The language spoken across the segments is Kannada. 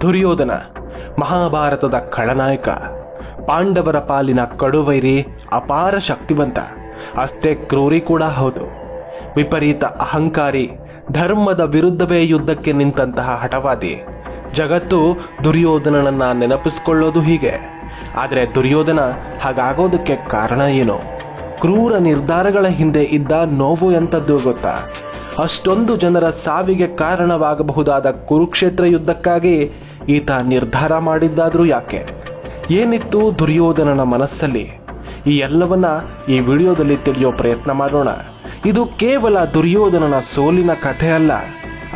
ದುರ್ಯೋಧನ ಮಹಾಭಾರತದ ಖಳನಾಯಕ, ಪಾಂಡವರ ಪಾಲಿನ ಕಡುವೈರಿ, ಅಪಾರ ಶಕ್ತಿವಂತ, ಅಷ್ಟೇ ಕ್ರೂರಿ ಕೂಡ ಹೌದು. ವಿಪರೀತ ಅಹಂಕಾರಿ, ಧರ್ಮದ ವಿರುದ್ಧವೇ ಯುದ್ಧಕ್ಕೆ ನಿಂತಹ ಹಠವಾದಿ. ಜಗತ್ತು ದುರ್ಯೋಧನನನ್ನ ನೆನಪಿಸಿಕೊಳ್ಳೋದು ಹೀಗೆ. ಆದರೆ ದುರ್ಯೋಧನ ಹಾಗಾಗೋದಕ್ಕೆ ಕಾರಣ ಏನು? ಕ್ರೂರ ನಿರ್ಧಾರಗಳ ಹಿಂದೆ ಇದ್ದ ನೋವು ಎಂಥದ್ದು ಗೊತ್ತಾ? ಅಷ್ಟೊಂದು ಜನರ ಸಾವಿಗೆ ಕಾರಣವಾಗಬಹುದಾದ ಕುರುಕ್ಷೇತ್ರ ಯುದ್ಧಕ್ಕಾಗಿ ಈತ ನಿರ್ಧಾರ ಮಾಡಿದ್ದಾದ್ರೂ ಯಾಕೆ? ಏನಿತ್ತು ದುರ್ಯೋಧನನ ಮನಸ್ಸಲ್ಲಿ? ಈ ಎಲ್ಲವನ್ನ ಈ ವಿಡಿಯೋದಲ್ಲಿ ತಿಳಿಯೋ ಪ್ರಯತ್ನ ಮಾಡೋಣ. ಇದು ಕೇವಲ ದುರ್ಯೋಧನನ ಸೋಲಿನ ಕಥೆ ಅಲ್ಲ,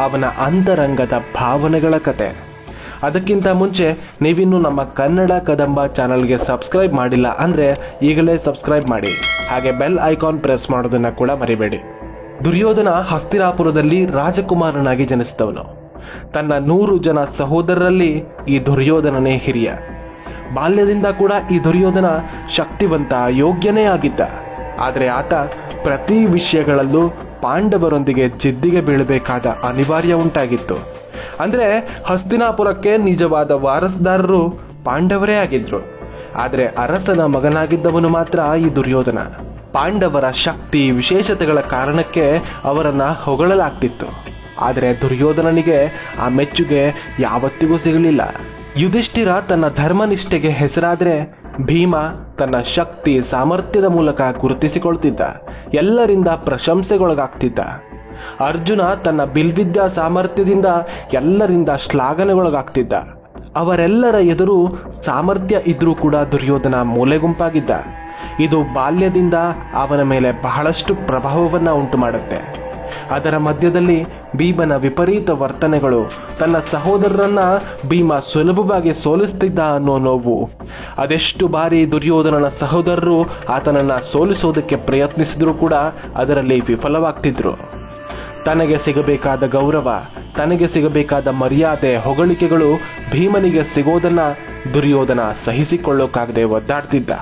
ಅವನ ಅಂತರಂಗದ ಭಾವನೆಗಳ ಕತೆ. ಅದಕ್ಕಿಂತ ಮುಂಚೆ ನೀವಿನ್ನೂ ನಮ್ಮ ಕನ್ನಡ ಕದಂಬ ಚಾನಲ್ಗೆ ಸಬ್ಸ್ಕ್ರೈಬ್ ಮಾಡಿಲ್ಲ ಅಂದರೆ ಈಗಲೇ ಸಬ್ಸ್ಕ್ರೈಬ್ ಮಾಡಿ, ಹಾಗೆ ಬೆಲ್ ಐಕಾನ್ ಪ್ರೆಸ್ ಮಾಡೋದನ್ನ ಕೂಡ ಮರಿಬೇಡಿ. ದುರ್ಯೋಧನ ಹಸ್ತಿನಾಪುರದಲ್ಲಿ ರಾಜಕುಮಾರನಾಗಿ ಜನಿಸಿದವನು. ತನ್ನ 100 ಜನ ಸಹೋದರರಲ್ಲಿ ಈ ದುರ್ಯೋಧನನೇ ಹಿರಿಯ. ಬಾಲ್ಯದಿಂದ ಕೂಡ ಈ ದುರ್ಯೋಧನ ಶಕ್ತಿವಂತ, ಯೋಗ್ಯನೇ ಆಗಿದ್ದ. ಆದರೆ ಆತ ಪ್ರತಿ ವಿಷಯಗಳಲ್ಲೂ ಪಾಂಡವರೊಂದಿಗೆ ಜಿದ್ದಿಗೆ ಬೀಳಬೇಕಾದ ಅನಿವಾರ್ಯ ಉಂಟಾಗಿತ್ತು. ಅಂದ್ರೆ ಹಸ್ತಿನಾಪುರಕ್ಕೆ ನಿಜವಾದ ವಾರಸುದಾರರು ಪಾಂಡವರೇ ಆಗಿದ್ರು. ಆದರೆ ಅರಸನ ಮಗನಾಗಿದ್ದವನು ಮಾತ್ರ ಈ ದುರ್ಯೋಧನ. ಪಾಂಡವರ ಶಕ್ತಿ, ವಿಶೇಷತೆಗಳ ಕಾರಣಕ್ಕೆ ಅವರನ್ನ ಹೊಗಳಲಾಗ್ತಿತ್ತು. ಆದರೆ ದುರ್ಯೋಧನನಿಗೆ ಆ ಮೆಚ್ಚುಗೆ ಯಾವತ್ತಿಗೂ ಸಿಗಲಿಲ್ಲ. ಯುಧಿಷ್ಠಿರ ತನ್ನ ಧರ್ಮನಿಷ್ಠೆಗೆ ಹೆಸರಾದ್ರೆ, ಭೀಮ ತನ್ನ ಶಕ್ತಿ, ಸಾಮರ್ಥ್ಯದ ಮೂಲಕ ಗುರುತಿಸಿಕೊಳ್ತಿದ್ದ, ಎಲ್ಲರಿಂದ ಪ್ರಶಂಸೆಗೊಳಗಾಗ್ತಿದ್ದ. ಅರ್ಜುನ ತನ್ನ ಬಿಲ್ವಿದ್ಯಾ ಸಾಮರ್ಥ್ಯದಿಂದ ಎಲ್ಲರಿಂದ ಶ್ಲಾಘನೆಗೊಳಗಾಗ್ತಿದ್ದ. ಅವರೆಲ್ಲರ ಎದುರು ಸಾಮರ್ಥ್ಯ ಇದ್ರೂ ಕೂಡ ದುರ್ಯೋಧನ ಮೂಲೆಗುಂಪಾಗಿದ್ದ. ಇದು ಬಾಲ್ಯದಿಂದ ಅವನ ಮೇಲೆ ಬಹಳಷ್ಟು ಪ್ರಭಾವವನ್ನ ಉಂಟು ಮಾಡುತ್ತೆ. ಅದರ ಮಧ್ಯದಲ್ಲಿ ಭೀಮನ ವಿಪರೀತ ವರ್ತನೆಗಳು, ತನ್ನ ಸಹೋದರರನ್ನ ಭೀಮ ಸುಲಭವಾಗಿ ಸೋಲಿಸ್ತಿದ್ದ ಅನ್ನೋ ನೋವು. ಅದೆಷ್ಟು ಬಾರಿ ದುರ್ಯೋಧನನ ಸಹೋದರರು ಆತನನ್ನ ಸೋಲಿಸೋದಕ್ಕೆ ಪ್ರಯತ್ನಿಸಿದ್ರೂ ಕೂಡ ಅದರಲ್ಲಿ ವಿಫಲವಾಗ್ತಿದ್ರು. ತನಗೆ ಸಿಗಬೇಕಾದ ಗೌರವ, ತನಗೆ ಸಿಗಬೇಕಾದ ಮರ್ಯಾದೆ, ಹೊಗಳಿಕೆಗಳು ಭೀಮನಿಗೆ ಸಿಗೋದನ್ನ ದುರ್ಯೋಧನ ಸಹಿಸಿಕೊಳ್ಳೋಕಾಗದೆ ಒದ್ದಾಡ್ತಿದ್ದ.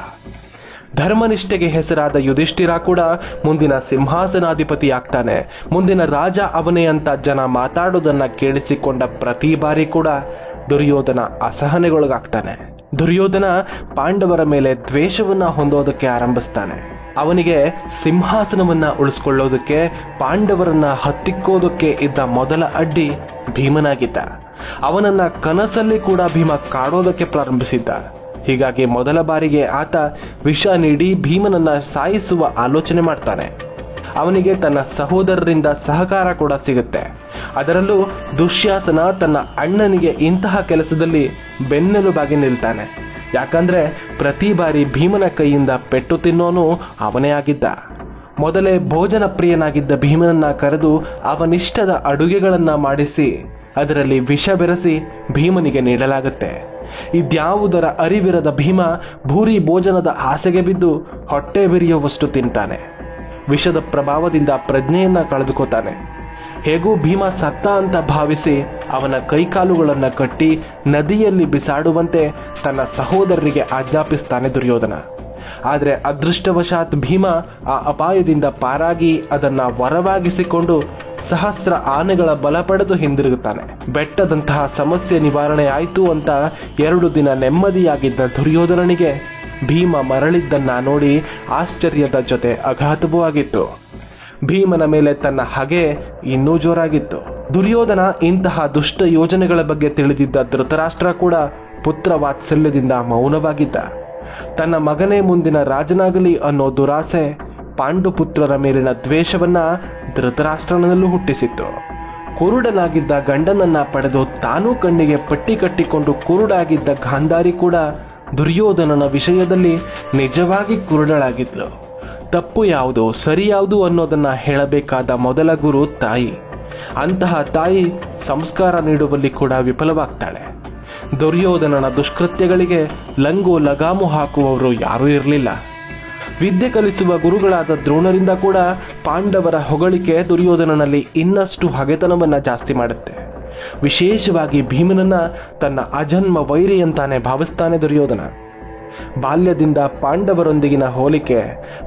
ಧರ್ಮನಿಷ್ಠೆಗೆ ಹೆಸರಾದ ಯುಧಿಷ್ಠಿರ ಕೂಡ ಮುಂದಿನ ಸಿಂಹಾಸನಾಧಿಪತಿ ಆಗ್ತಾನೆ, ಮುಂದಿನ ರಾಜ ಅವನೇ ಅಂತ ಜನ ಮಾತಾಡೋದನ್ನ ಕೇಳಿಸಿಕೊಂಡ ಪ್ರತಿ ಬಾರಿ ಕೂಡ ದುರ್ಯೋಧನ ಅಸಹನೆಗೊಳಗಾಗ್ತಾನೆ. ದುರ್ಯೋಧನ ಪಾಂಡವರ ಮೇಲೆ ದ್ವೇಷವನ್ನ ಹೊಂದೋದಕ್ಕೆ ಆರಂಭಿಸ್ತಾನೆ. ಅವನಿಗೆ ಸಿಂಹಾಸನವನ್ನ ಉಳಿಸ್ಕೊಳ್ಳೋದಕ್ಕೆ, ಪಾಂಡವರನ್ನ ಹತ್ತಿಕ್ಕೋದಕ್ಕೆ ಇದ್ದ ಮೊದಲ ಅಡ್ಡಿ ಭೀಮನಾಗಿದ್ದ. ಅವನನ್ನ ಕನಸಲ್ಲಿ ಕೂಡ ಭೀಮ ಕಾಡೋದಕ್ಕೆ ಪ್ರಾರಂಭಿಸಿದ್ದ. ಹೀಗಾಗಿ ಮೊದಲ ಬಾರಿಗೆ ಆತ ವಿಷ ನೀಡಿ ಭೀಮನನ್ನ ಸಾಯಿಸುವ ಆಲೋಚನೆ ಮಾಡ್ತಾನೆ. ಅವನಿಗೆ ತನ್ನ ಸಹೋದರರಿಂದ ಸಹಕಾರ ಕೂಡ ಸಿಗುತ್ತೆ. ಅದರಲ್ಲೂ ದುಶ್ಯಾಸನ ತನ್ನ ಅಣ್ಣನಿಗೆ ಇಂತಹ ಕೆಲಸದಲ್ಲಿ ಬೆನ್ನೆಲುಬಾಗಿ ನಿಲ್ತಾನೆ. ಯಾಕಂದ್ರೆ ಪ್ರತಿ ಬಾರಿ ಭೀಮನ ಕೈಯಿಂದ ಪೆಟ್ಟು ತಿನ್ನೋನು ಅವನೇ ಆಗಿದ್ದ. ಮೊದಲೇ ಭೋಜನ ಪ್ರಿಯನಾಗಿದ್ದ ಭೀಮನನ್ನ ಕರೆದು ಅವನಿಷ್ಟದ ಅಡುಗೆಗಳನ್ನ ಮಾಡಿಸಿ ಅದರಲ್ಲಿ ವಿಷ ಬೆರೆಸಿ ಭೀಮನಿಗೆ ನೀಡಲಾಗುತ್ತೆ. ಇದ್ಯಾವುದರ ಅರಿವಿರದ ಭೀಮ ಭೂರಿ ಭೋಜನದ ಆಸೆಗೆ ಬಿದ್ದು ಹೊಟ್ಟೆ ಬಿರಿಯುವಷ್ಟು ತಿಂತಾನೆ. ವಿಷದ ಪ್ರಭಾವದಿಂದ ಪ್ರಜ್ಞೆಯನ್ನ ಕಳೆದುಕೋತಾನೆ. ಹೇಗೂ ಭೀಮ ಸತ್ತ ಅಂತ ಭಾವಿಸಿ ಅವನ ಕೈಕಾಲುಗಳನ್ನ ಕಟ್ಟಿ ನದಿಯಲ್ಲಿ ಬಿಸಾಡುವಂತೆ ತನ್ನ ಸಹೋದರರಿಗೆ ಆಜ್ಞಾಪಿಸ್ತಾನೆ ದುರ್ಯೋಧನ. ಆದರೆ ಅದೃಷ್ಟವಶಾತ್ ಭೀಮ ಆ ಅಪಾಯದಿಂದ ಪಾರಾಗಿ ಅದನ್ನ ವರವಾಗಿಸಿಕೊಂಡು ಸಹಸ್ರ ಆನೆಗಳ ಬಲ ಪಡೆದು ಹಿಂದಿರುಗುತ್ತಾನೆ. ಬೆಟ್ಟದಂತಹ ಸಮಸ್ಯೆ ನಿವಾರಣೆ ಆಯಿತು ಅಂತ 2 ದಿನ ನೆಮ್ಮದಿಯಾಗಿದ್ದ ದುರ್ಯೋಧನನಿಗೆ ಭೀಮ ಮರಳಿದ್ದನ್ನ ನೋಡಿ ಆಶ್ಚರ್ಯದ ಜೊತೆ ಆಘಾತವೂ ಆಗಿತ್ತು. ಭೀಮನ ಮೇಲೆ ತನ್ನ ಹಗೆ ಇನ್ನೂ ಜೋರಾಗಿತ್ತು. ದುರ್ಯೋಧನ ಇಂತಹ ದುಷ್ಟ ಯೋಜನೆಗಳ ಬಗ್ಗೆ ತಿಳಿದಿದ್ದ ಧೃತರಾಷ್ಟ್ರ ಕೂಡ ಪುತ್ರ ವಾತ್ಸಲ್ಯದಿಂದ ಮೌನವಾಗಿದ್ದ. ತನ್ನ ಮಗನೇ ಮುಂದಿನ ರಾಜನಾಗಲಿ ಅನ್ನೋ ದುರಾಸೆ, ಪಾಂಡುಪುತ್ರರ ಮೇಲಿನ ದ್ವೇಷವನ್ನ ಧೃತರಾಷ್ಟ್ರನಲ್ಲೂ ಹುಟ್ಟಿಸಿತ್ತು. ಕುರುಡನಾಗಿದ್ದ ಗಂಡನನ್ನ ಪಡೆದು ತಾನೂ ಕಣ್ಣಿಗೆ ಪಟ್ಟಿ ಕಟ್ಟಿಕೊಂಡು ಕುರುಡಾಗಿದ್ದ ಗಾಂಧಾರಿ ಕೂಡ ದುರ್ಯೋಧನನ ವಿಷಯದಲ್ಲಿ ನಿಜವಾಗಿ ಕುರುಡಳಾಗಿದ್ಲು. ತಪ್ಪು ಯಾವುದು, ಸರಿ ಯಾವುದು ಅನ್ನೋದನ್ನ ಹೇಳಬೇಕಾದ ಮೊದಲ ಗುರು ತಾಯಿ. ಅಂತಹ ತಾಯಿ ಸಂಸ್ಕಾರ ನೀಡುವಲ್ಲಿ ಕೂಡ ವಿಫಲವಾಗ್ತಾಳೆ. ದುರ್ಯೋಧನನ ದುಷ್ಕೃತ್ಯಗಳಿಗೆ ಲಂಗು ಲಗಾಮು ಹಾಕುವವರು ಯಾರೂ ಇರಲಿಲ್ಲ. ವಿದ್ಯೆ ಕಲಿಸುವ ಗುರುಗಳಾದ ದ್ರೋಣರಿಂದ ಕೂಡ ಪಾಂಡವರ ಹೊಗಳಿಕೆ ದುರ್ಯೋಧನನಲ್ಲಿ ಇನ್ನಷ್ಟು ಹಗೆತನವನ್ನ ಜಾಸ್ತಿ ಮಾಡುತ್ತೆ. ವಿಶೇಷವಾಗಿ ಭೀಮನನ್ನ ತನ್ನ ಅಜನ್ಮ ವೈರಿ ಅಂತಾನೆ ಭಾವಿಸ್ತಾನೆ ದುರ್ಯೋಧನ. ಬಾಲ್ಯದಿಂದ ಪಾಂಡವರೊಂದಿಗಿನ ಹೋಲಿಕೆ,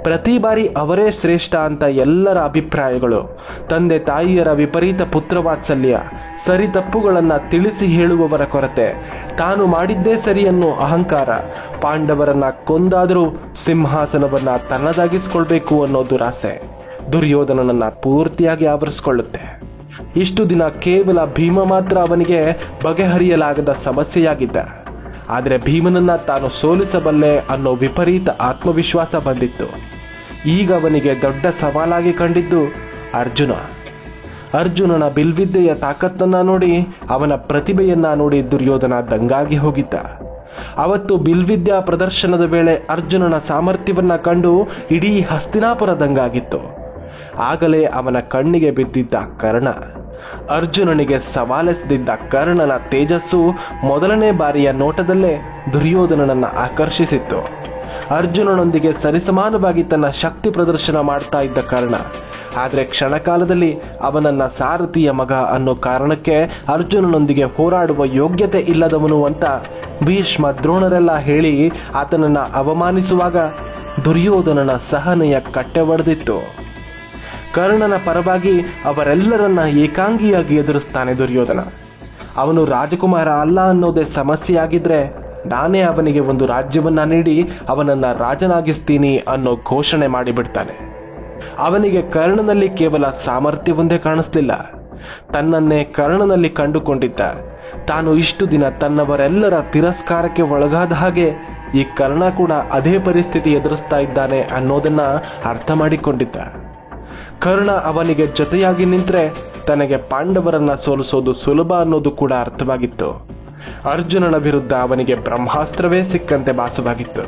ಪ್ರತಿ ಬಾರಿ ಅವರೇ ಶ್ರೇಷ್ಠ ಅಂತ ಎಲ್ಲರ ಅಭಿಪ್ರಾಯಗಳು, ತಂದೆ ತಾಯಿಯರ ವಿಪರೀತ ಪುತ್ರವಾತ್ಸಲ್ಯ, ಸರಿ ತಪ್ಪುಗಳನ್ನು ತಿಳಿಸಿ ಹೇಳುವವರ ಕೊರತೆ, ತಾನು ಮಾಡಿದ್ದೇ ಸರಿ ಅನ್ನೋ ಅಹಂಕಾರ, ಪಾಂಡವರನ್ನ ಕೊಂದಾದರೂ ಸಿಂಹಾಸನವನ್ನ ತನ್ನದಾಗಿಸ್ಕೊಳ್ಬೇಕು ಅನ್ನೋ ದುರಾಸೆ ದುರ್ಯೋಧನನನ್ನ ಪೂರ್ತಿಯಾಗಿ ಆವರಿಸಿಕೊಳ್ಳುತ್ತೆ. ಇಷ್ಟು ದಿನ ಕೇವಲ ಭೀಮ ಮಾತ್ರ ಅವನಿಗೆ ಬಗೆಹರಿಯಲಾಗದ ಸಮಸ್ಯೆಯಾಗಿದ್ದ. ಆದರೆ ಭೀಮನನ್ನ ತಾನು ಸೋಲಿಸಬಲ್ಲೆ ಅನ್ನೋ ವಿಪರೀತ ಆತ್ಮವಿಶ್ವಾಸ ಬಂದಿತ್ತು. ಈಗ ಅವನಿಗೆ ದೊಡ್ಡ ಸವಾಲಾಗಿ ಕಂಡಿದ್ದು ಅರ್ಜುನನ ಬಿಲ್ವಿದ್ಯೆಯ ತಾಕತ್ತನ್ನ ನೋಡಿ, ಅವನ ಪ್ರತಿಭೆಯನ್ನ ನೋಡಿ ದುರ್ಯೋಧನ ದಂಗಾಗಿ ಹೋಗಿದ್ದ. ಅವತ್ತು ಬಿಲ್ವಿದ್ಯಾ ಪ್ರದರ್ಶನದ ವೇಳೆ ಅರ್ಜುನನ ಸಾಮರ್ಥ್ಯವನ್ನ ಕಂಡು ಇಡೀ ಹಸ್ತಿನಾಪುರ ದಂಗಾಗಿತ್ತು. ಆಗಲೇ ಅವನ ಕಣ್ಣಿಗೆ ಬಿದ್ದಿದ್ದ ಕರ್ಣ. ಅರ್ಜುನನಿಗೆ ಸವಾಲೆಸೆದಿದ್ದ ಕರ್ಣನ ತೇಜಸ್ಸು ಮೊದಲನೇ ಬಾರಿಯ ನೋಟದಲ್ಲೇ ದುರ್ಯೋಧನನನ್ನ ಆಕರ್ಷಿಸಿತ್ತು. ಅರ್ಜುನನೊಂದಿಗೆ ಸರಿಸಮಾನವಾಗಿ ತನ್ನ ಶಕ್ತಿ ಪ್ರದರ್ಶನ ಮಾಡ್ತಾ ಇದ್ದ ಕರ್ಣ, ಆದರೆ ಕ್ಷಣಕಾಲದಲ್ಲಿ ಅವನನ್ನ ಸಾರಥಿಯ ಮಗ ಅನ್ನೋ ಕಾರಣಕ್ಕೆ ಅರ್ಜುನನೊಂದಿಗೆ ಹೋರಾಡುವ ಯೋಗ್ಯತೆ ಇಲ್ಲದವನು ಅಂತ ಭೀಷ್ಮ ದ್ರೋಣರೆಲ್ಲ ಹೇಳಿ ಆತನನ್ನ ಅವಮಾನಿಸುವಾಗ ದುರ್ಯೋಧನನ ಸಹನೆಯ ಕಟ್ಟೆ ಒಡೆದಿತ್ತು. ಕರ್ಣನ ಪರವಾಗಿ ಅವರೆಲ್ಲರನ್ನ ಏಕಾಂಗಿಯಾಗಿ ಎದುರಿಸ್ತಾನೆ ದುರ್ಯೋಧನ. ಅವನು ರಾಜಕುಮಾರ ಅಲ್ಲ ಅನ್ನೋದೇ ಸಮಸ್ಯೆಯಾಗಿದ್ರೆ, ನಾನೇ ಅವನಿಗೆ ಒಂದು ರಾಜ್ಯವನ್ನ ನೀಡಿ ಅವನನ್ನ ರಾಜನಾಗಿಸ್ತೀನಿ ಅನ್ನೋ ಘೋಷಣೆ ಮಾಡಿಬಿಡ್ತಾನೆ. ಅವನಿಗೆ ಕರ್ಣನಲ್ಲಿ ಕೇವಲ ಸಾಮರ್ಥ್ಯವೊಂದೇ ಕಾಣಿಸ್ಲಿಲ್ಲ, ತನ್ನನ್ನೇ ಕರ್ಣನಲ್ಲಿ ಕಂಡುಕೊಂಡಿದ್ದ. ತಾನು ಇಷ್ಟು ದಿನ ತನ್ನವರೆಲ್ಲರ ತಿರಸ್ಕಾರಕ್ಕೆ ಒಳಗಾದ ಹಾಗೆ ಈ ಕರ್ಣ ಕೂಡ ಅದೇ ಪರಿಸ್ಥಿತಿ ಎದುರಿಸ್ತಾ ಇದ್ದಾನೆ ಅನ್ನೋದನ್ನ ಅರ್ಥ ಮಾಡಿಕೊಂಡಿದ್ದ. ಕರ್ಣ ಅವನಿಗೆ ಜೊತೆಯಾಗಿ ನಿಂತ್ರೆ ತನಗೆ ಪಾಂಡವರನ್ನ ಸೋಲಿಸೋದು ಸುಲಭ ಅನ್ನೋದು ಕೂಡ ಅರ್ಥವಾಗಿತ್ತು. ಅರ್ಜುನನ ವಿರುದ್ಧ ಅವನಿಗೆ ಬ್ರಹ್ಮಾಸ್ತ್ರವೇ ಸಿಕ್ಕಂತೆ ಭಾಸವಾಗಿತ್ತು.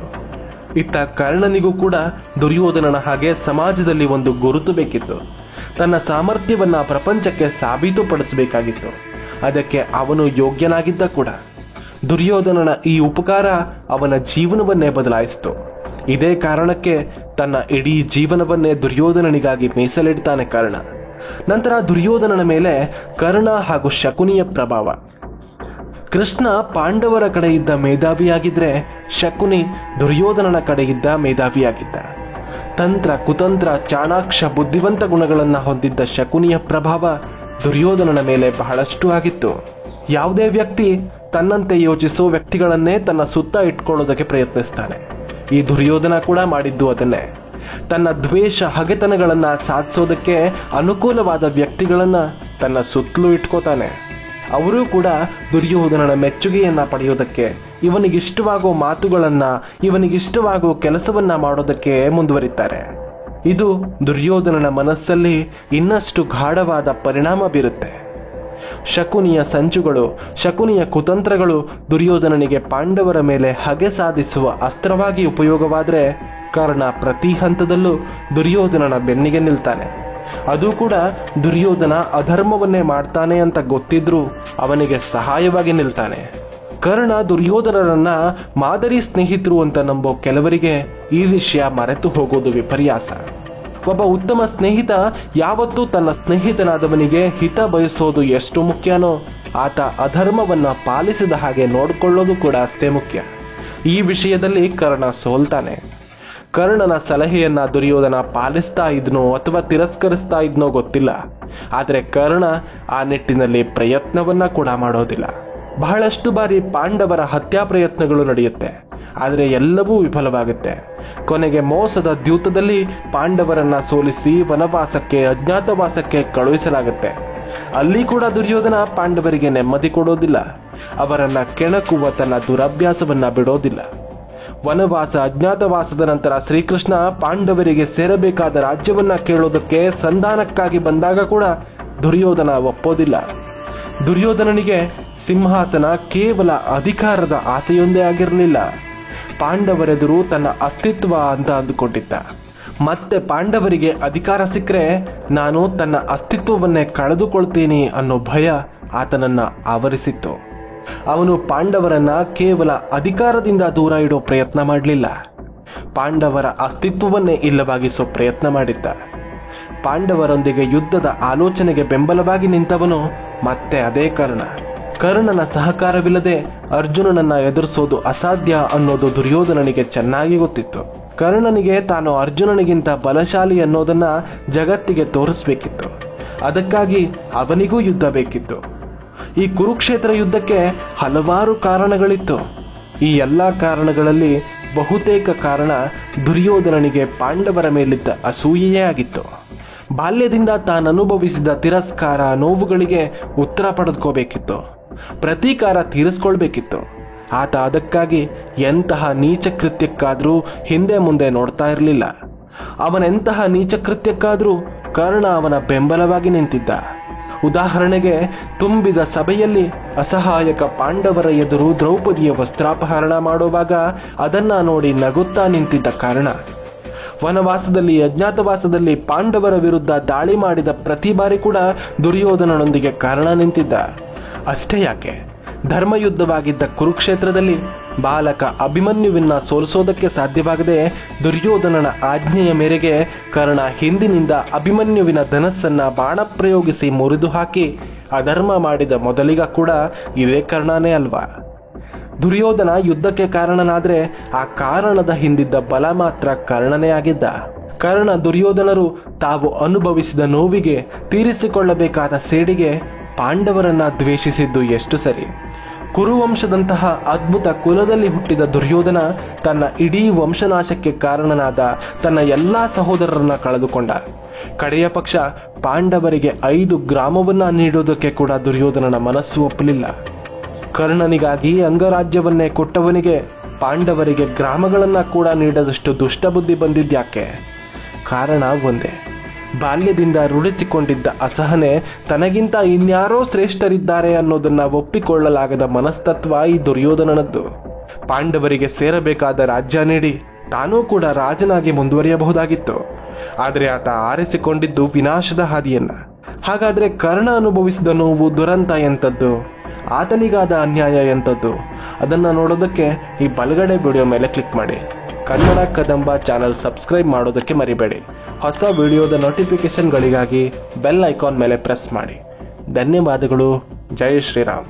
ಇತ್ತ ಕರ್ಣನಿಗೂ ಕೂಡ ದುರ್ಯೋಧನನ ಹಾಗೆ ಸಮಾಜದಲ್ಲಿ ಒಂದು ಗುರುತು ಬೇಕಿತ್ತು. ತನ್ನ ಸಾಮರ್ಥ್ಯವನ್ನ ಪ್ರಪಂಚಕ್ಕೆ ಸಾಬೀತುಪಡಿಸಬೇಕಾಗಿತ್ತು. ಅದಕ್ಕೆ ಅವನು ಯೋಗ್ಯನಾಗಿದ್ದ ಕೂಡ. ದುರ್ಯೋಧನನ ಈ ಉಪಕಾರ ಅವನ ಜೀವನವನ್ನೇ ಬದಲಾಯಿಸಿತು. ಇದೇ ಕಾರಣಕ್ಕೆ ತನ್ನ ಇಡೀ ಜೀವನವನ್ನೇ ದುರ್ಯೋಧನನಿಗಾಗಿ ಮೀಸಲಿಡ್ತಾನೆ ಕರ್ಣ. ನಂತರ ದುರ್ಯೋಧನನ ಮೇಲೆ ಕರ್ಣ ಹಾಗೂ ಶಕುನಿಯ ಪ್ರಭಾವ. ಕೃಷ್ಣ ಪಾಂಡವರ ಕಡೆ ಇದ್ದ ಮೇಧಾವಿಯಾಗಿದ್ರೆ, ಶಕುನಿ ದುರ್ಯೋಧನನ ಕಡೆ ಇದ್ದ ಮೇಧಾವಿಯಾಗಿದ್ದ. ತಂತ್ರ, ಕುತಂತ್ರ, ಚಾಣಾಕ್ಷ, ಬುದ್ಧಿವಂತ ಗುಣಗಳನ್ನ ಹೊಂದಿದ್ದ ಶಕುನಿಯ ಪ್ರಭಾವ ದುರ್ಯೋಧನನ ಮೇಲೆ ಬಹಳಷ್ಟು ಆಗಿತ್ತು. ಯಾವುದೇ ವ್ಯಕ್ತಿ ತನ್ನಂತೆ ಯೋಚಿಸೋ ವ್ಯಕ್ತಿಗಳನ್ನೇ ತನ್ನ ಸುತ್ತ ಇಟ್ಕೊಳ್ಳೋದಕ್ಕೆ ಪ್ರಯತ್ನಿಸ್ತಾನೆ. ಈ ದುರ್ಯೋಧನ ಕೂಡ ಮಾಡಿದ್ದು ಅದನ್ನೇ. ತನ್ನ ದ್ವೇಷ, ಹಗೆತನಗಳನ್ನ ಸಾಧಿಸೋದಕ್ಕೆ ಅನುಕೂಲವಾದ ವ್ಯಕ್ತಿಗಳನ್ನ ತನ್ನ ಸುತ್ತಲೂ ಇಟ್ಕೋತಾನೆ. ಅವರೂ ಕೂಡ ದುರ್ಯೋಧನನ ಮೆಚ್ಚುಗೆಯನ್ನ ಪಡೆಯೋದಕ್ಕೆ, ಇವನಿಗಿಷ್ಟವಾಗೋ ಮಾತುಗಳನ್ನ, ಇವನಿಗಿಷ್ಟವಾಗೋ ಕೆಲಸವನ್ನ ಮಾಡೋದಕ್ಕೆ ಮುಂದುವರಿತಾರೆ. ಇದು ದುರ್ಯೋಧನನ ಮನಸ್ಸಲ್ಲಿ ಇನ್ನಷ್ಟು ಗಾಢವಾದ ಪರಿಣಾಮ ಬೀರುತ್ತೆ. ಶಕುನಿಯ ಸಂಚುಗಳು, ಶಕುನಿಯ ಕುತಂತ್ರಗಳು ದುರ್ಯೋಧನನಿಗೆ ಪಾಂಡವರ ಮೇಲೆ ಹಗೆ ಸಾಧಿಸುವ ಅಸ್ತ್ರವಾಗಿ ಉಪಯೋಗವಾದರೆ, ಕರ್ಣ ಪ್ರತಿ ಹಂತದಲ್ಲೂ ದುರ್ಯೋಧನನ ಬೆನ್ನಿಗೆ ನಿಲ್ತಾನೆ. ಅದು ಕೂಡ ದುರ್ಯೋಧನ ಅಧರ್ಮವನ್ನೇ ಮಾಡ್ತಾನೆ ಅಂತ ಗೊತ್ತಿದ್ರೂ ಅವನಿಗೆ ಸಹಾಯವಾಗಿ ನಿಲ್ತಾನೆ. ಕರ್ಣ ದುರ್ಯೋಧನರನ್ನ ಮಾದರಿ ಸ್ನೇಹಿತರು ಅಂತ ನಂಬೋ ಕೆಲವರಿಗೆ ಈ ವಿಷಯ ಮರೆತು ಹೋಗೋದು ವಿಪರ್ಯಾಸ. ಒಬ್ಬ ಉತ್ತಮ ಸ್ನೇಹಿತ ಯಾವತ್ತೂ ತನ್ನ ಸ್ನೇಹಿತನಾದವನಿಗೆ ಹಿತ ಬಯಸೋದು ಎಷ್ಟು ಮುಖ್ಯನೋ, ಆತ ಅಧರ್ಮವನ್ನ ಪಾಲಿಸಿದ ಹಾಗೆ ನೋಡಿಕೊಳ್ಳೋದು ಕೂಡ ಅಷ್ಟೇ ಮುಖ್ಯ. ಈ ವಿಷಯದಲ್ಲಿ ಕರ್ಣ ಸೋಲ್ತಾನೆ. ಕರ್ಣನ ಸಲಹೆಯನ್ನ ದುರ್ಯೋಧನ ಪಾಲಿಸ್ತಾ ಇದ್ನೋ ಅಥವಾ ತಿರಸ್ಕರಿಸ್ತಾ ಇದ್ನೋ ಗೊತ್ತಿಲ್ಲ. ಆದರೆ ಕರ್ಣ ಆ ನಿಟ್ಟಿನಲ್ಲಿ ಪ್ರಯತ್ನವನ್ನ ಕೂಡ ಮಾಡೋದಿಲ್ಲ. ಬಹಳಷ್ಟು ಬಾರಿ ಪಾಂಡವರ ಹತ್ಯಾ ಪ್ರಯತ್ನಗಳು ನಡೆಯುತ್ತೆ, ಆದರೆ ಎಲ್ಲವೂ ವಿಫಲವಾಗುತ್ತೆ. ಕೊನೆಗೆ ಮೋಸದ ದ್ಯೂತದಲ್ಲಿ ಪಾಂಡವರನ್ನ ಸೋಲಿಸಿ ವನವಾಸಕ್ಕೆ, ಅಜ್ಞಾತವಾಸಕ್ಕೆ ಕಳುಹಿಸಲಾಗುತ್ತೆ. ಅಲ್ಲಿ ಕೂಡ ದುರ್ಯೋಧನ ಪಾಂಡವರಿಗೆ ನೆಮ್ಮದಿ ಕೊಡೋದಿಲ್ಲ. ಅವರನ್ನ ಕೆಣಕುವ ತನ್ನ ದುರಭ್ಯಾಸವನ್ನ ಬಿಡೋದಿಲ್ಲ. ವನವಾಸ, ಅಜ್ಞಾತವಾಸದ ನಂತರ ಶ್ರೀಕೃಷ್ಣ ಪಾಂಡವರಿಗೆ ಸೇರಬೇಕಾದ ರಾಜ್ಯವನ್ನ ಕೇಳೋದಕ್ಕೆ ಸಂಧಾನಕ್ಕಾಗಿ ಬಂದಾಗ ಕೂಡ ದುರ್ಯೋಧನ ಒಪ್ಪೋದಿಲ್ಲ. ದುರ್ಯೋಧನನಿಗೆ ಸಿಂಹಾಸನ ಕೇವಲ ಅಧಿಕಾರದ ಆಸೆಯೊಂದೇ ಆಗಿರಲಿಲ್ಲ, ಪಾಂಡವರೆದುರು ತನ್ನ ಅಸ್ತಿತ್ವ ಅಂತ ಅಂದುಕೊಂಡಿದ್ದ. ಮತ್ತೆ ಪಾಂಡವರಿಗೆ ಅಧಿಕಾರ ಸಿಕ್ಕರೆ ನಾನು ತನ್ನ ಅಸ್ತಿತ್ವವನ್ನೇ ಕಳೆದುಕೊಳ್ತೀನಿ ಅನ್ನೋ ಭಯ ಆತನನ್ನ ಆವರಿಸಿತ್ತು. ಅವನು ಪಾಂಡವರನ್ನ ಕೇವಲ ಅಧಿಕಾರದಿಂದ ದೂರ ಇಡೋ ಪ್ರಯತ್ನ ಮಾಡಲಿಲ್ಲ, ಪಾಂಡವರ ಅಸ್ತಿತ್ವವನ್ನೇ ಇಲ್ಲವಾಗಿಸೋ ಪ್ರಯತ್ನ ಮಾಡಿದ್ದ. ಪಾಂಡವರೊಂದಿಗೆ ಯುದ್ಧದ ಆಲೋಚನೆಗೆ ಬೆಂಬಲವಾಗಿ ನಿಂತವನು ಮತ್ತೆ ಅದೇ ಕರ್ಣ. ಕರ್ಣನ ಸಹಕಾರವಿಲ್ಲದೆ ಅರ್ಜುನನನ್ನ ಎದುರಿಸೋದು ಅಸಾಧ್ಯ ಅನ್ನೋದು ದುರ್ಯೋಧನನಿಗೆ ಚೆನ್ನಾಗಿ ಗೊತ್ತಿತ್ತು. ಕರ್ಣನಿಗೆ ತಾನು ಅರ್ಜುನನಿಗಿಂತ ಬಲಶಾಲಿ ಅನ್ನೋದನ್ನ ಜಗತ್ತಿಗೆ ತೋರಿಸ್ಬೇಕಿತ್ತು. ಅದಕ್ಕಾಗಿ ಅವನಿಗೂ ಯುದ್ಧ ಬೇಕಿತ್ತು. ಈ ಕುರುಕ್ಷೇತ್ರ ಯುದ್ಧಕ್ಕೆ ಹಲವಾರು ಕಾರಣಗಳಿತ್ತು. ಈ ಎಲ್ಲ ಕಾರಣಗಳಲ್ಲಿ ಬಹುತೇಕ ಕಾರಣ ದುರ್ಯೋಧನನಿಗೆ ಪಾಂಡವರ ಮೇಲಿದ್ದ ಅಸೂಯೆಯೇ ಆಗಿತ್ತು. ಬಾಲ್ಯದಿಂದ ತಾನನುಭವಿಸಿದ ತಿರಸ್ಕಾರ, ನೋವುಗಳಿಗೆ ಉತ್ತರ ಪಡೆದುಕೋಬೇಕಿತ್ತು. ಪ್ರತೀಕಾರ ತೀರಿಸ್ಕೊಳ್ಬೇಕಿತ್ತು. ಆತ ಅದಕ್ಕಾಗಿ ಎಂತಹ ನೀಚ ಕೃತ್ಯಕ್ಕಾದ್ರೂ ಹಿಂದೆ ಮುಂದೆ ನೋಡ್ತಾ ಇರಲಿಲ್ಲ. ಅವನೆಂತಹ ನೀಚ ಕೃತ್ಯಕ್ಕಾದ್ರೂ ಕರ್ಣ ಅವನ ಬೆಂಬಲವಾಗಿ ನಿಂತಿದ್ದ. ಉದಾಹರಣೆಗೆ, ತುಂಬಿದ ಸಭೆಯಲ್ಲಿ ಅಸಹಾಯಕ ಪಾಂಡವರ ಎದುರು ದ್ರೌಪದಿಯ ವಸ್ತ್ರಾಪಹರಣ ಮಾಡುವಾಗ ಅದನ್ನ ನೋಡಿ ನಗುತ್ತಾ ನಿಂತಿದ್ದ ಕರ್ಣ. ವನವಾಸದಲ್ಲಿ, ಅಜ್ಞಾತವಾಸದಲ್ಲಿ ಪಾಂಡವರ ವಿರುದ್ಧ ದಾಳಿ ಮಾಡಿದ ಪ್ರತಿ ಬಾರಿ ಕೂಡ ದುರ್ಯೋಧನನೊಂದಿಗೆ ಕರ್ಣ ನಿಂತಿದ್ದ. ಅಷ್ಟೇ ಯಾಕೆ, ಧರ್ಮಯುದ್ಧವಾಗಿದ್ದ ಕುರುಕ್ಷೇತ್ರದಲ್ಲಿ ಬಾಲಕ ಅಭಿಮನ್ಯುವಿನ ಸೋಲಿಸೋದಕ್ಕೆ ಸಾಧ್ಯವಾಗದೆ ದುರ್ಯೋಧನನ ಆಜ್ಞೆಯ ಮೇರೆಗೆ ಕರ್ಣ ಹಿಂದಿನಿಂದ ಅಭಿಮನ್ಯುವಿನ ಧನಸ್ಸನ್ನ ಬಾಣ ಪ್ರಯೋಗಿಸಿ ಮುರಿದು ಹಾಕಿ ಅಧರ್ಮ ಮಾಡಿದ ಮೊದಲಿಗ ಕೂಡ ಇದೇ ಕರ್ಣನೇ ಅಲ್ವಾ? ದುರ್ಯೋಧನ ಯುದ್ಧಕ್ಕೆ ಕಾರಣನಾದ್ರೆ ಆ ಕಾರಣದ ಹಿಂದಿದ್ದ ಬಲ ಮಾತ್ರ ಕರ್ಣನೇ ಆಗಿದ್ದ. ಕರ್ಣ, ದುರ್ಯೋಧನರು ತಾವು ಅನುಭವಿಸಿದ ನೋವಿಗೆ ತೀರಿಸಿಕೊಳ್ಳಬೇಕಾದ ಸೇಡಿಗೆ ಪಾಂಡವರನ್ನ ದ್ವೇಷಿಸಿದ್ದು ಎಷ್ಟು ಸರಿ. ಕುರುವಂಶದಂತಹ ಅದ್ಭುತ ಕುಲದಲ್ಲಿ ಹುಟ್ಟಿದ ದುರ್ಯೋಧನ ತನ್ನ ಇಡೀ ವಂಶನಾಶಕ್ಕೆ ಕಾರಣನಾದ ತನ್ನ ಎಲ್ಲಾ ಸಹೋದರರನ್ನ ಕಳೆದುಕೊಂಡ. ಕಡೆಯ ಪಕ್ಷ ಪಾಂಡವರಿಗೆ 5 ಗ್ರಾಮವನ್ನ ನೀಡುವುದಕ್ಕೆ ಕೂಡ ದುರ್ಯೋಧನನ ಮನಸ್ಸು ಒಪ್ಪಲಿಲ್ಲ. ಕರ್ಣನಿಗಾಗಿ ಅಂಗರಾಜ್ಯವನ್ನೇ ಕೊಟ್ಟವನಿಗೆ ಪಾಂಡವರಿಗೆ ಗ್ರಾಮಗಳನ್ನ ಕೂಡ ನೀಡದಷ್ಟು ದುಷ್ಟಬುದ್ಧಿ ಬಂದಿದ್ಯಾಕೆ? ಕಾರಣ ಒಂದೇ, ಬಾಲ್ಯದಿಂದ ರೂಢಿಸಿಕೊಂಡಿದ್ದ ಅಸಹನೆ, ತನಗಿಂತ ಇನ್ಯಾರೋ ಶ್ರೇಷ್ಠರಿದ್ದಾರೆ ಅನ್ನೋದನ್ನ ಒಪ್ಪಿಕೊಳ್ಳಲಾಗದ ಮನಸ್ತತ್ವ ಈ ದುರ್ಯೋಧನನದ್ದು. ಪಾಂಡವರಿಗೆ ಸೇರಬೇಕಾದ ರಾಜ್ಯ ನೀಡಿ ತಾನೂ ಕೂಡ ರಾಜನಾಗಿ ಮುಂದುವರಿಯಬಹುದಾಗಿತ್ತು. ಆದರೆ ಆತ ಆರಿಸಿಕೊಂಡಿದ್ದು ವಿನಾಶದ ಹಾದಿಯನ್ನ. ಹಾಗಾದ್ರೆ ಕರ್ಣ ಅನುಭವಿಸಿದ ನೋವು, ದುರಂತ ಎಂಥದ್ದು, ಆತನಿಗಾದ ಅನ್ಯಾಯ ಎಂಥದ್ದು, ಅದನ್ನ ನೋಡೋದಕ್ಕೆ ಈ ಬಲಗಡೆ ವಿಡಿಯೋ ಮೇಲೆ ಕ್ಲಿಕ್ ಮಾಡಿ. ಕನ್ನಡ ಕದಂಬ ಚಾನಲ್ ಸಬ್ಸ್ಕ್ರೈಬ್ ಮಾಡೋದಕ್ಕೆ ಮರಿಬೇಡಿ. ಹೊಸ ವಿಡಿಯೋದ ನೋಟಿಫಿಕೇಶನ್ಗಳಿಗಾಗಿ ಬೆಲ್ ಐಕಾನ್ ಮೇಲೆ ಪ್ರೆಸ್ ಮಾಡಿ. ಧನ್ಯವಾದಗಳು. ಜೈ ಶ್ರೀರಾಮ್.